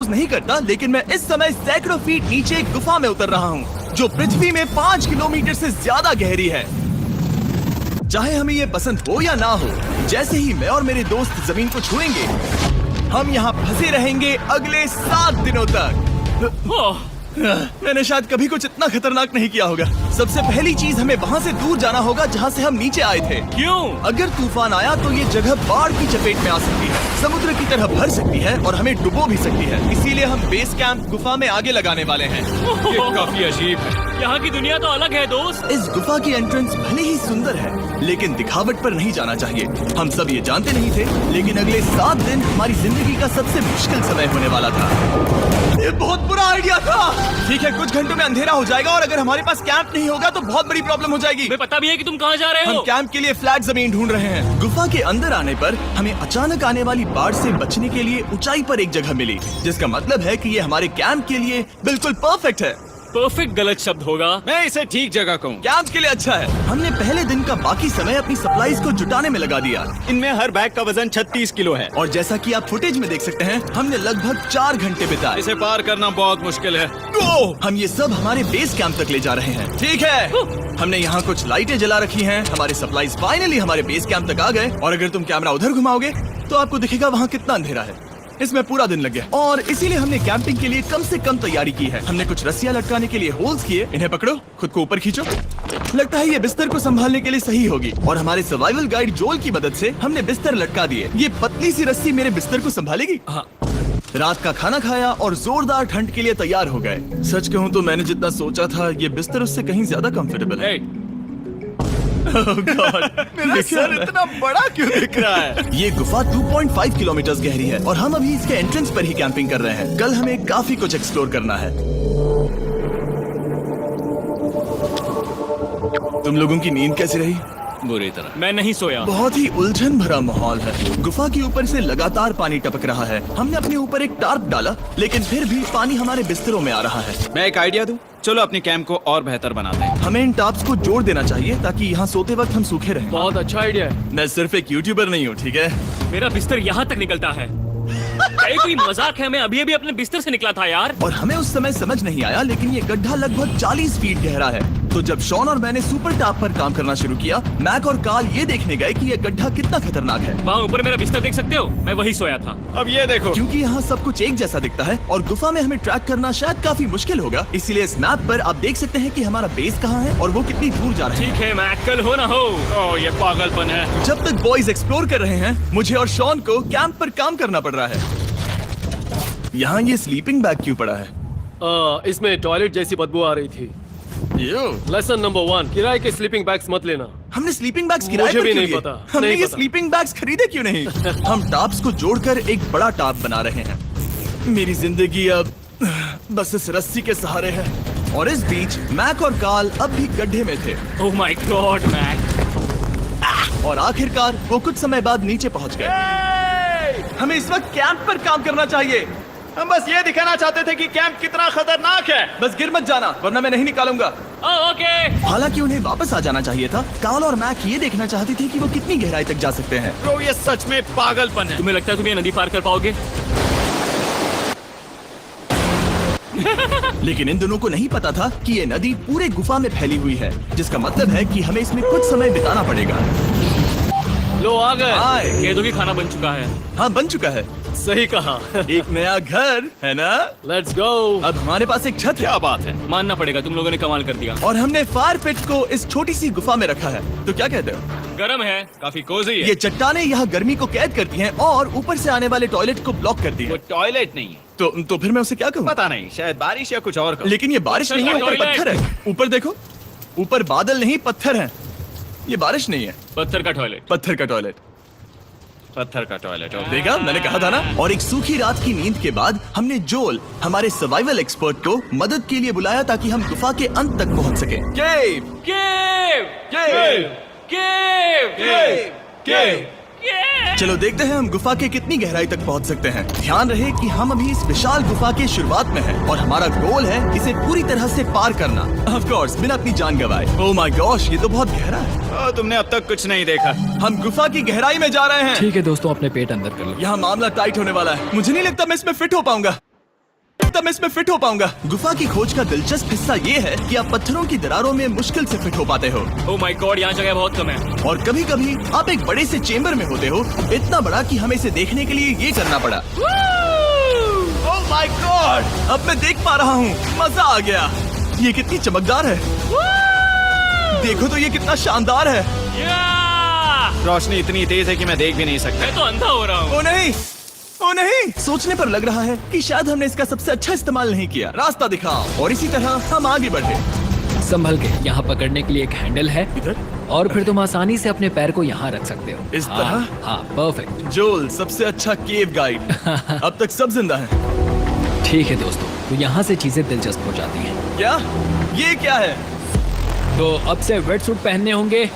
Use नहीं करता, लेकिन मैं इस समय सैकड़ों फीट नीचे एक गुफा में उतर रहा हूँ जो पृथ्वी में 5 किलोमीटर से ज्यादा गहरी है। चाहे हमें ये पसंद हो या ना हो, जैसे ही मैं और मेरे दोस्त जमीन को छुएंगे, हम यहाँ फंसे रहेंगे अगले 7 दिनों तक। मैंने शायद कभी कुछ इतना खतरनाक नहीं किया होगा। सबसे पहली चीज, हमें वहाँ से दूर जाना होगा जहाँ से हम नीचे आए थे। क्यों? अगर तूफान आया तो ये जगह बाढ़ की चपेट में आ सकती है, समुद्र की तरह भर सकती है और हमें डुबो भी सकती है। इसीलिए हम बेस कैंप गुफा में आगे लगाने वाले हैं। ये काफी अजीब है। यहाँ की दुनिया तो अलग है दोस्त। इस गुफा की एंट्रेंस भले ही सुंदर है, लेकिन दिखावट पर नहीं जाना चाहिए। हम सब ये जानते नहीं थे, लेकिन अगले 7 दिन हमारी जिंदगी का सबसे मुश्किल समय होने वाला था। ये बहुत बुरा आइडिया था। ठीक है, कुछ घंटों में अंधेरा हो जाएगा और अगर हमारे पास कैंप नहीं होगा तो बहुत बड़ी प्रॉब्लम हो जाएगी। तुम्हें पता भी है कि तुम कहाँ जा रहे हम हो? कैंप के लिए फ्लैट जमीन ढूंढ रहे हैं। गुफा के अंदर आने पर हमें अचानक आने वाली बाढ़ से बचने के लिए ऊंचाई पर एक जगह मिली, जिसका मतलब है कि ये हमारे कैंप के लिए बिल्कुल परफेक्ट है। परफेक्ट गलत शब्द होगा। मैं इसे ठीक जगह कहूँ। कैंप के लिए अच्छा है। हमने पहले दिन का बाकी समय अपनी सप्लाईज को जुटाने में लगा दिया। इनमें हर बैग का वजन 36 किलो है। और जैसा कि आप फुटेज में देख सकते हैं, हमने लगभग 4 घंटे बिताए। इसे पार करना बहुत मुश्किल है। हम ये सब हमारे बेस कैंप तक ले जा रहे हैं। ठीक है, हमने यहाँ कुछ लाइटें जला रखी हैं। हमारे सप्लाईज फाइनली हमारे बेस कैंप तक आ गए। और अगर तुम कैमरा उधर घुमाओगे तो आपको दिखेगा वहाँ कितना अंधेरा है। इसमें पूरा दिन लग गया और इसीलिए हमने कैंपिंग के लिए कम से कम तैयारी की है। हमने कुछ रस्सियां लटकाने के लिए होल्स किए। इन्हें पकड़ो, खुद को ऊपर खींचो। लगता है ये बिस्तर को संभालने के लिए सही होगी। और हमारे सर्वाइवल गाइड जोल की मदद से हमने बिस्तर लटका दिए। ये पतली सी रस्सी मेरे बिस्तर को संभालेगी। हाँ। रात का खाना खाया और जोरदार ठंड के लिए तैयार हो गए। सच कहूँ तो मैंने जितना सोचा था, ये बिस्तर उससे कहीं ज्यादा कंफर्टेबल है। मेरा सर इतना बड़ा क्यों दिख रहा है? ये गुफा 2.5 किलोमीटर गहरी है और हम अभी इसके एंट्रेंस पर ही कैंपिंग कर रहे हैं। कल हमें काफी कुछ एक्सप्लोर करना है। तुम लोगों की नींद कैसी रही? बुरी तरह। मैं नहीं सोया। बहुत ही उलझन भरा माहौल है। गुफा के ऊपर से लगातार पानी टपक रहा है। हमने अपने ऊपर एक टार्प डाला, लेकिन फिर भी पानी हमारे बिस्तरों में आ रहा है। मैं एक आइडिया दूं? चलो अपने कैंप को और बेहतर बनाते हैं। हमें इन टार्प्स को जोड़ देना चाहिए ताकि यहाँ सोते वक्त हम सूखे रहें। बहुत अच्छा आइडिया है। मैं सिर्फ एक यूट्यूबर नहीं हूँ, ठीक है? मेरा बिस्तर यहाँ तक निकलता है। क्या ये कोई मजाक है? मैं अभी अभी अपने बिस्तर से निकला था यार। और हमें उस समय समझ नहीं आया, लेकिन ये गड्ढा लगभग 40 फीट गहरा है। तो जब शॉन और मैंने सुपर टाप पर काम करना शुरू किया, मैक और कार्ल ये देखने गए कि ये गड्ढा कितना खतरनाक है। वहाँ ऊपर मेरा बिस्तर देख सकते हो? मैं वही सोया था। अब ये देखो। क्योंकि यहाँ सब कुछ एक जैसा दिखता है और गुफा में हमें ट्रैक करना शायद काफी मुश्किल होगा, इसीलिए इस मैप पर आप देख सकते हैं कि हमारा बेस कहाँ है और वो कितनी दूर जा रहा है। ठीक है, मैं कल हो ना हो। ओह, ये पागलपन है। जब तक बॉयज एक्सप्लोर कर रहे हैं, मुझे और शॉन को कैंप पर काम करना पड़ रहा है। यहाँ ये स्लीपिंग बैग क्यों पड़ा है? इसमें टॉयलेट जैसी बदबू आ रही थी। लेसन नंबर 1, किराए के स्लीपिंग बैग्स मत लेना। हमने स्लीपिंग बैग्स किराए मुझे पर भी क्यों नहीं लिए? पता, हमने नहीं ये पता। स्लीपिंग बैग्स खरीदे क्यों नहीं? हम टाप्स को जोड़कर एक बड़ा टाप बना रहे हैं। मेरी जिंदगी अब बस इस रस्सी के सहारे है। और इस बीच मैक और कार्ल अब भी गड्ढे में थे। Oh my God Mac. और आखिरकार वो कुछ समय बाद नीचे पहुंच गए। हमें इस वक्त कैंप पर काम करना चाहिए। हम बस ये दिखाना चाहते थे कि कैंप कितना खतरनाक है। बस गिर मत जाना, वरना मैं नहीं निकालूंगा। ओके। हालांकि उन्हें वापस आ जाना चाहिए था। कार्ल और मैक ये देखना चाहते थे कि वो कितनी गहराई तक जा सकते हैं। ब्रो, ये सच में पागलपन है। तुम्हें लगता है तुम ये नदी पार कर पाओगे? लेकिन इन दोनों को नहीं पता था कि ये नदी पूरे गुफा में फैली हुई है, जिसका मतलब है कि हमें इसमें कुछ समय बिताना पड़ेगा। लो आ गए। आए। कह दो कि खाना बन चुका है। हाँ, बन चुका है। सही कहा। एक नया घर है ना? Let's go. अब हमारे पास एक छत है। क्या बात है। मानना पड़ेगा, तुम लोगों ने कमाल कर दिया। और हमने फायर पिट को इस छोटी सी गुफा में रखा है। तो क्या कहते हो? गरम है। काफी कोजी है। ये चट्टानें यहाँ गर्मी को कैद करती हैं और ऊपर से आने वाले टॉयलेट को ब्लॉक करती वो हैं। टॉयलेट नहीं है। तो फिर मैं उसे क्या कहूँ? पता नहीं, शायद बारिश या कुछ और कहो। लेकिन ये बारिश नहीं है, ऊपर टॉयलेट। पत्थर है। ऊपर देखो, ऊपर बादल नहीं पत्थर है। ये बारिश नहीं है, पत्थर का टॉयलेट। पत्थर का टॉयलेट। पत्थर का टॉयलेट। देखा, मैंने कहा था ना। और एक सूखी रात की नींद के बाद हमने जोल, हमारे सर्वाइवल एक्सपर्ट को मदद के लिए बुलाया ताकि हम गुफा के अंत तक पहुंच सके। केव, केव, केव, केव, केव, केव। केव। चलो देखते हैं हम गुफा के कितनी गहराई तक पहुंच सकते हैं। ध्यान रहे कि हम अभी इस विशाल गुफा के शुरुआत में हैं और हमारा गोल है इसे पूरी तरह से पार करना। ऑफ कोर्स, बिना अपनी जान गंवाए। ओह माय गॉश, ये तो बहुत गहरा है। तुमने अब तक कुछ नहीं देखा। हम गुफा की गहराई में जा रहे हैं। ठीक है दोस्तों, अपने पेट अंदर कर लो। यहाँ मामला टाइट होने वाला है। मुझे नहीं लगता मैं इसमें फिट हो पाऊंगा। तब मैं इसमें फिट हो पाऊंगा। गुफा की खोज का दिलचस्प हिस्सा ये है कि आप पत्थरों की दरारों में मुश्किल से फिट हो पाते हो, ओह माय गॉड, यहाँ जगह बहुत कम है। और कभी कभी आप एक बड़े से चेम्बर में होते हो, इतना बड़ा कि हमें इसे देखने के लिए ये करना पड़ा। ओह माय गॉड, अब मैं देख पा रहा हूँ, मजा आ गया। ये कितनी चमकदार है, देखो तो ये कितना शानदार है। या! रोशनी इतनी तेज है कि मैं देख भी नहीं सकता। मैं तो अंधा हो रहा हूँ। ओ नहीं, ओ नहीं, सोचने पर लग रहा है कि शायद हमने इसका सबसे अच्छा इस्तेमाल नहीं किया। रास्ता दिखाओ। और इसी तरह हम आगे बढ़े। संभल के, यहाँ पकड़ने के लिए एक हैंडल है इधर और फिर तुम आसानी से अपने पैर को यहाँ रख सकते हो। इस हाँ, तरह? हाँ, परफेक्ट। जोल सबसे अच्छा केव गाइड। अब तक सब जिंदा हैं। ठीक है दोस्तों, तो यहाँ से चीजें दिलचस्प हो जाती हैं। क्या? ये क्या है? तो अब से वेट सूट पहनने होंगे,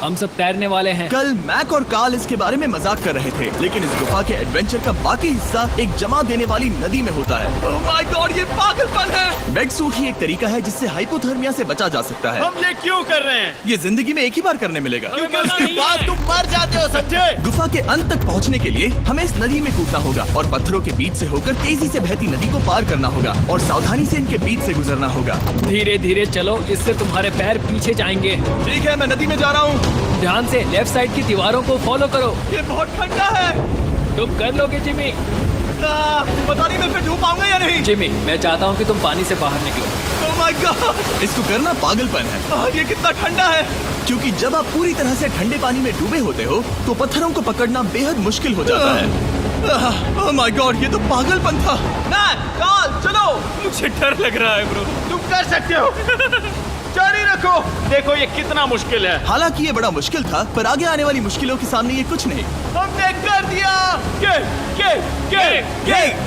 हम सब तैरने वाले हैं। कल मैक और कार्ल इसके बारे में मजाक कर रहे थे, लेकिन इस गुफा के एडवेंचर का बाकी हिस्सा एक जमा देने वाली नदी में होता है। ओह माय गॉड, ये पागलपन है। वेट सूट ही एक तरीका है जिससे हाइपोथर्मिया से बचा जा सकता है। हम ये क्यों कर रहे हैं? ये जिंदगी में एक ही बार करने मिलेगा। क्योंकि उसके बाद तुम मर जाते हो, समझे? गुफा के अंत तक पहुंचने के लिए हमें इस नदी में कूदना होगा और पत्थरों के बीच से होकर तेजी से बहती नदी को पार करना होगा और सावधानी से इनके बीच से गुजरना होगा। धीरे धीरे चलो, इससे तुम्हारे पैर पीछे जाएंगे। ठीक है, मैं नदी में जा रहा हूँ। ध्यान से लेफ्ट साइड की दीवारों को फॉलो करो। ये बहुत ठंडा है। तुम कर लोगे जिमी। पता नहीं मैं फिर डूब पाऊंगा या नहीं। जिमी, मैं चाहता हूँ कि तुम पानी से बाहर निकलो। ओह माय गॉड, इसको करना पागलपन है। ये कितना ठंडा है। क्योंकि जब आप पूरी तरह से ठंडे पानी में डूबे होते हो तो पत्थरों को पकड़ना बेहद मुश्किल हो जाता है। ओह माय गॉड, ये तो पागलपन था। कार्ल, चलो। मुझे डर लग रहा है ब्रो। तुम कर सकते हो। जारी रखो। देखो ये कितना मुश्किल है। हालांकि ये बड़ा मुश्किल था, पर आगे आने वाली मुश्किलों के सामने ये कुछ नहीं। हमने कर दिया।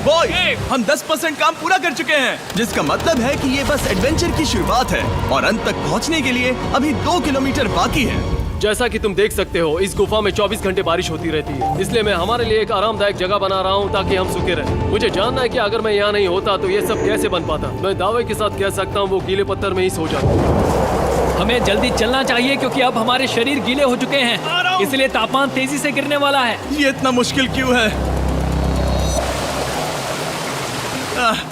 बॉय, ये। हम 10% काम पूरा कर चुके हैं, जिसका मतलब है कि ये बस एडवेंचर की शुरुआत है और अंत तक पहुंचने के लिए अभी 2 किलोमीटर बाकी है। जैसा कि तुम देख सकते हो, इस गुफा में 24 घंटे बारिश होती रहती है, इसलिए मैं हमारे लिए एक आरामदायक जगह बना रहा हूँ ताकि हम सूखे रहें। मुझे जानना है कि अगर मैं यहाँ नहीं होता तो ये सब कैसे बन पाता। मैं दावे के साथ कह सकता हूँ वो गीले पत्थर में ही सो जाता। हमें जल्दी चलना चाहिए क्योंकि अब हमारे शरीर गीले हो चुके हैं, इसलिए तापमान तेजी से गिरने वाला है। ये इतना मुश्किल क्यों है?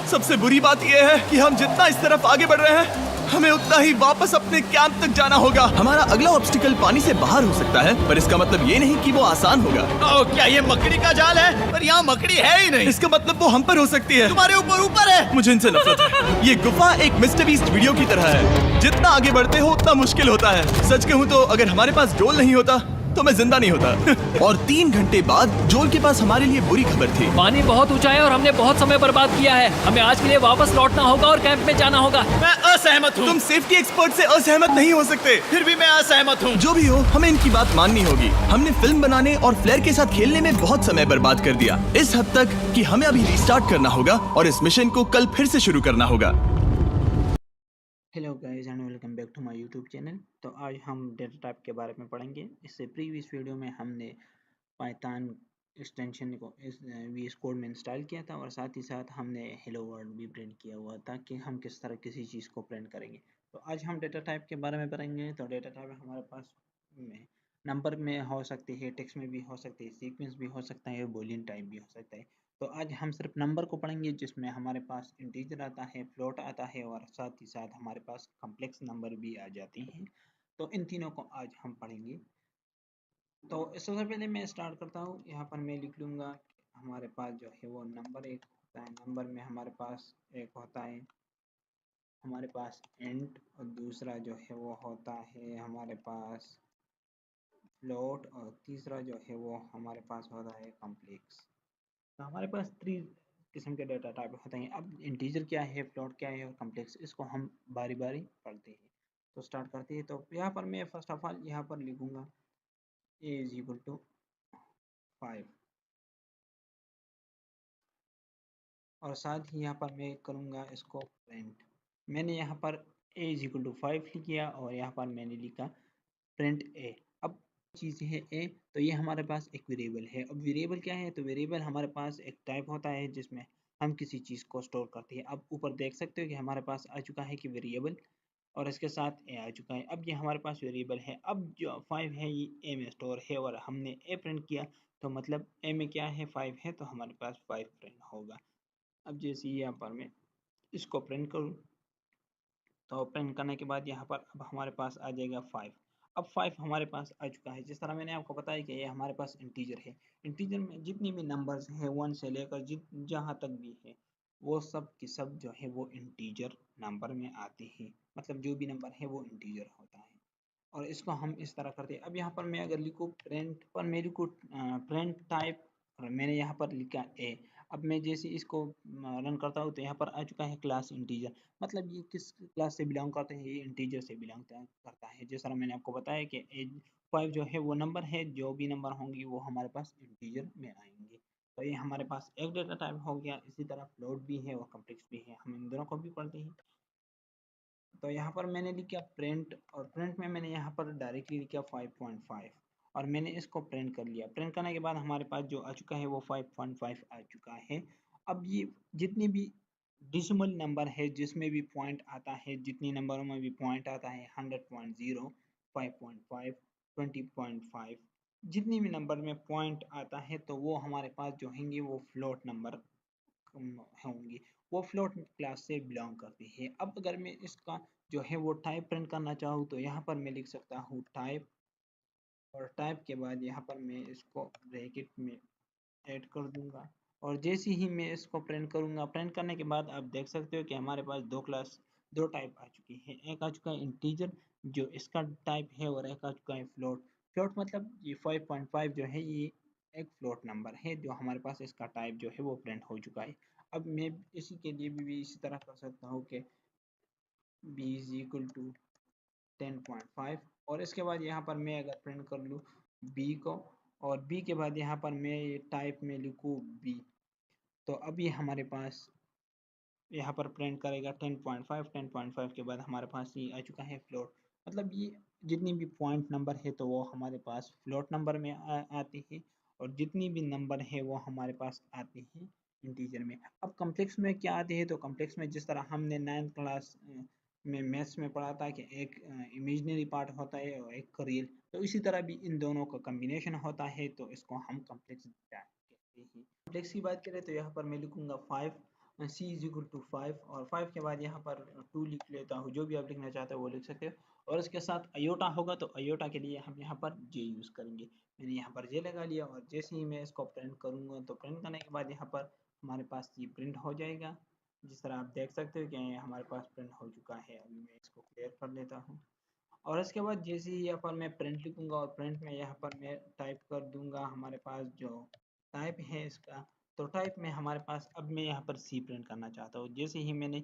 सबसे बुरी बात यह है कि हम जितना इस तरफ आगे बढ़ रहे हैं, हमें उतना ही वापस अपने कैंप तक जाना होगा। हमारा अगला ऑब्स्टिकल पानी से बाहर हो सकता है, पर इसका मतलब ये नहीं कि वो आसान होगा। ओह, क्या ये मकड़ी का जाल है? पर यहाँ मकड़ी है ही नहीं। इसका मतलब वो हम पर हो सकती है। तुम्हारे ऊपर है। मुझे इनसे नफरत है। ये गुफा एक मिस्टर बीस्ट वीडियो की तरह है, जितना आगे बढ़ते हो उतना मुश्किल होता है। सच कहूँ तो अगर हमारे पास जोल नहीं होता तो मैं जिंदा नहीं होता। और 3 घंटे बाद जोल के पास हमारे लिए बुरी खबर थी। पानी बहुत ऊंचा है और हमने बहुत समय बर्बाद किया है। हमें आज के लिए वापस लौटना होगा और कैंप में जाना होगा। मैं असहमत हूँ। तुम सेफ्टी एक्सपर्ट से असहमत नहीं हो सकते। फिर भी मैं असहमत हूँ। जो भी हो, हमें इनकी बात माननी होगी। हमने फिल्म बनाने और फ्लेयर के साथ खेलने में बहुत समय बर्बाद कर दिया, इस हद तक कि हमें अभी रिस्टार्ट करना होगा और इस मिशन को कल फिर से शुरू करना होगा। Hello guys and welcome back to my YouTube channel. तो आज हम डेटा टाइप के बारे में पढ़ेंगे। इससे प्रीवियस वीडियो में हमने पाइथन एक्सटेंशन को VS कोड में इंस्टॉल किया था और साथ ही साथ हमने हेलो वर्ल्ड भी प्रिंट किया हुआ था कि हम किस तरह किसी चीज़ को प्रिंट करेंगे। तो आज हम डेटा टाइप के बारे में पढ़ेंगे। तो डेटा टाइप हमारे पास नंबर में हो सकती है, टेक्स्ट में भी हो सकती है, सीक्वेंस भी हो सकता है, बूलियन टाइप भी हो सकता है। तो आज हम सिर्फ नंबर को पढ़ेंगे, जिसमें हमारे पास इंटीजर आता है, फ्लोट आता है और साथ ही साथ हमारे पास कॉम्प्लेक्स नंबर भी आ जाती हैं। तो इन तीनों को आज हम पढ़ेंगे। तो सबसे पहले मैं स्टार्ट करता हूँ। यहाँ पर मैं लिख लूँगा हमारे पास जो है वो नंबर एक होता है। नंबर में हमारे पास एक होता है हमारे पास इंट और दूसरा जो है वो होता है हमारे पास फ्लोट और तीसरा जो है वो हमारे पास होता है कॉम्प्लेक्स। तो हमारे पास 3 किस्म के डेटा टाइप होते हैं। अब इंटीजर क्या है, फ्लोट क्या है और कॉम्प्लेक्स, इसको हम बारी बारी पढ़ते हैं। तो स्टार्ट करते हैं। तो यहाँ पर मैं फर्स्ट ऑफ ऑल यहाँ पर लिखूंगा a इज इक्वल टू 5 और साथ ही यहाँ पर मैं करूँगा इसको प्रिंट। मैंने यहाँ पर a इज इक्वल टू 5 लिख किया और यहाँ पर मैंने लिखा प्रिंट a। अब चीज़ है a, तो ये हमारे पास एक वेरिएबल है। अब वेरिएबल क्या है, तो वेरिएबल हमारे पास एक टाइप होता है जिसमें हम किसी चीज़ को स्टोर करते हैं। अब ऊपर देख सकते हो कि हमारे पास आ चुका है कि वेरिएबल और इसके साथ a आ चुका है। अब ये हमारे पास वेरिएबल है। अब जो 5 है ये a में स्टोर है और हमने a प्रिंट किया, तो मतलब a में क्या है 5 है, तो हमारे पास 5 प्रिंट होगा। अब जैसे यहाँ पर मैं इसको प्रिंट करूँ तो प्रिंट करने के बाद यहाँ पर अब हमारे पास आ जाएगा 5। अब 5 हमारे पास आ चुका है। जिस तरह मैंने आपको बताया कि ये हमारे पास इंटीजर है। इंटीजर में जितनी भी नंबर्स हैं 1 से लेकर जहाँ तक भी है वो सब के सब जो है वो इंटीजर नंबर में आते हैं। मतलब जो भी नंबर है वो इंटीजर होता है और इसको हम इस तरह करते हैं। अब यहाँ पर मैं अगर लिखूँ प्रिंट पर मैं लिखूँ प्रिंट टाइप और मैंने यहाँ पर लिखा ए। अब मैं जैसे इसको रन करता हूँ तो यहाँ पर आ चुका है क्लास इंटीजर। मतलब ये किस क्लास से बिलोंग करते हैं, ये इंटीजर से बिलोंग करता है। जिस तरह मैंने आपको बताया कि एज 5 जो है वो नंबर है, जो भी नंबर होंगी वो हमारे पास इंटीजर में आएंगे। तो ये हमारे पास एक डेटा टाइप हो गया। इसी तरह फ्लोट भी है और कम्प्लेक्स भी है, हम इन दोनों को भी पढ़ते हैं। तो यहाँ पर मैंने लिखा प्रिंट और प्रिंट में मैंने यहाँ पर डायरेक्टली लिखा 5.5 और मैंने इसको प्रिंट कर लिया। प्रिंट करने के बाद हमारे पास जो आ चुका है वो 5.5 आ चुका है। अब ये जितनी भी डिसिमल नंबर है जिसमें भी पॉइंट आता है, जितनी नंबरों में भी पॉइंट आता है 100.0, 5.5, 20.5, जितनी भी नंबर में पॉइंट आता है तो वो हमारे पास जो होंगे वो फ्लोट नंबर होंगी। वो फ्लोट क्लास से बिलोंग करती है। अब अगर मैं इसका जो है वो टाइप प्रिंट करना चाहूँ तो यहाँ पर मैं लिख सकता हूँ टाइप और टाइप के बाद यहाँ पर मैं इसको ब्रैकेट में ऐड कर दूंगा और जैसे ही मैं इसको प्रिंट करूंगा, प्रिंट करने के बाद आप देख सकते हो कि हमारे पास दो टाइप आ चुकी है। एक आ चुका है इंटीजर जो इसका टाइप है और एक आ चुका है फ्लोट। फ्लोट मतलब ये 5.5 जो है ये एक फ्लोट नंबर है जो हमारे पास इसका टाइप जो है वो प्रिंट हो चुका है। अब मैं इसी के लिए भी इसी तरह कर सकता हूँ कि b इज इक्वल टू 10.5 और इसके बाद यहाँ पर मैं अगर प्रिंट कर लूँ b को और b के बाद यहाँ पर मैं टाइप में लिखूँ b, तो अब ये हमारे पास यहाँ पर प्रिंट करेगा 10.5 के बाद हमारे पास ये आ चुका है फ्लोट। मतलब ये जितनी भी पॉइंट नंबर है तो वो हमारे पास फ्लोट नंबर में आती है और जितनी भी नंबर है वो हमारे पास आती है इंटीजर में। अब कम्प्लेक्स में क्या आती है, तो कम्प्लेक्स में जिस तरह हमने 9th क्लास में मैथ्स में पढ़ा था कि एक इमेजिनरी पार्ट होता है और एक रियल, तो इसी तरह भी इन दोनों का कम्बिनेशन होता है तो इसको हम कम्प्लेक्स कहते हैं। कम्प्लेक्स की बात करें तो यहाँ पर मैं लिखूंगा 5 c इज इक्वल टू 5 और 5 के बाद यहाँ पर 2 लिख लेता हूँ। जो भी आप लिखना चाहते हो वो लिख सकते हो और इसके साथ अयोटा होगा तो अयोटा के लिए हम यहाँ पर जे यूज़ करेंगे। मैंने यहाँ पर जे लगा लिया और जैसे ही मैं इसको प्रिंट करूँगा तो प्रिंट करने के बाद यहाँ पर हमारे पास ये प्रिंट हो जाएगा। जिस तरह आप देख सकते हो कि हमारे पास प्रिंट हो चुका है। अभी मैं इसको क्लियर कर लेता हूँ और इसके बाद जैसे ही यहाँ पर मैं प्रिंट लिखूंगा और प्रिंट में यहाँ पर मैं टाइप कर दूंगा हमारे पास जो टाइप है इसका, तो टाइप में हमारे पास अब मैं यहाँ पर सी प्रिंट करना चाहता हूँ। जैसे ही मैंने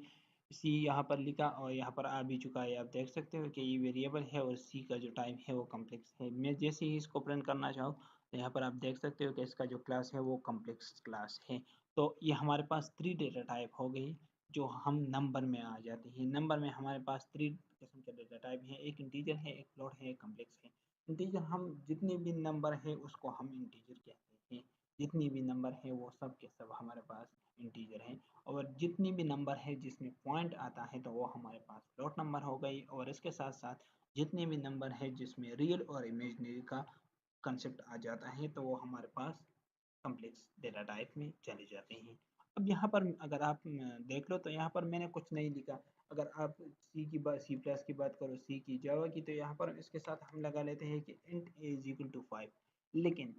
सी यहाँ पर लिखा और यहाँ पर आ भी चुका है, आप देख सकते हो कि ये वेरिएबल है और सी का जो टाइप है वो कम्प्लेक्स है। मैं जैसे ही इसको प्रिंट करना चाहूँ तो यहाँ पर आप देख सकते हो कि इसका जो क्लास है वो कम्प्लेक्स क्लास है। तो ये हमारे पास 3 डेटा टाइप हो गई जो हम नंबर में आ जाते हैं। नंबर में हमारे पास 3 किस्म के डेटा टाइप हैं, एक इंटीजर है, एक फ्लोट है, एक कम्प्लेक्स है। इंटीजर हम जितने भी नंबर है उसको हम इंटीजर कहते हैं। जितनी भी नंबर है वो सब के सब हमारे पास इंटीजर है और जितनी भी नंबर है जिसमें पॉइंट आता है तो वो हमारे पास फ्लोट नंबर हो गई और इसके साथ साथ जितने भी नंबर है जिसमें रियल और इमेजिनरी का कंसेप्ट आ जाता है तो वो हमारे पास कम्प्लेक्स डेटा टाइप में चले जाते हैं। अब यहाँ पर अगर आप देख लो तो यहाँ पर मैंने कुछ नहीं लिखा। अगर आप सी प्लस की बात करो, सी की, जावा की, तो यहाँ पर इसके साथ हम लगा लेते हैं कि int A is equal to 5। लेकिन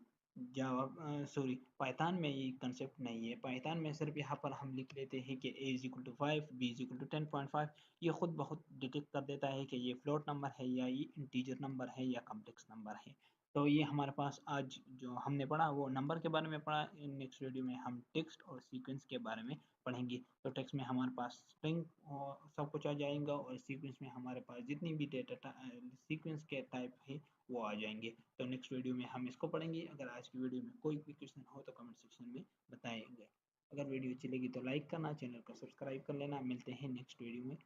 जावा सॉरी पाइथन में ये कंसेप्ट नहीं है। पाइथन में सिर्फ यहाँ पर हम लिख लेते हैं कि A is equal to 5, B is equal to 10.5। ये खुद बहुत डिटेक्ट कर देता है कि ये फ्लोट नंबर है या ये इंटीजर नंबर है या कम्प्लेक्स नंबर है। तो ये हमारे पास आज जो हमने पढ़ा वो नंबर के बारे में पढ़ा। नेक्स्ट वीडियो में हम टेक्स्ट और सीक्वेंस के बारे में पढ़ेंगे। तो टेक्स्ट में हमारे पास स्ट्रिंग और सब कुछ आ जाएगा और सीक्वेंस में हमारे पास जितनी भी डेटा सीक्वेंस के टाइप है वो आ जाएंगे। तो नेक्स्ट वीडियो में हम इसको पढ़ेंगे। अगर आज की वीडियो में कोई भी क्वेश्चन हो तो कमेंट सेक्शन में बताएंगे। अगर वीडियो चलेगी तो लाइक करना, चैनल को सब्सक्राइब कर लेना। मिलते हैं नेक्स्ट वीडियो में।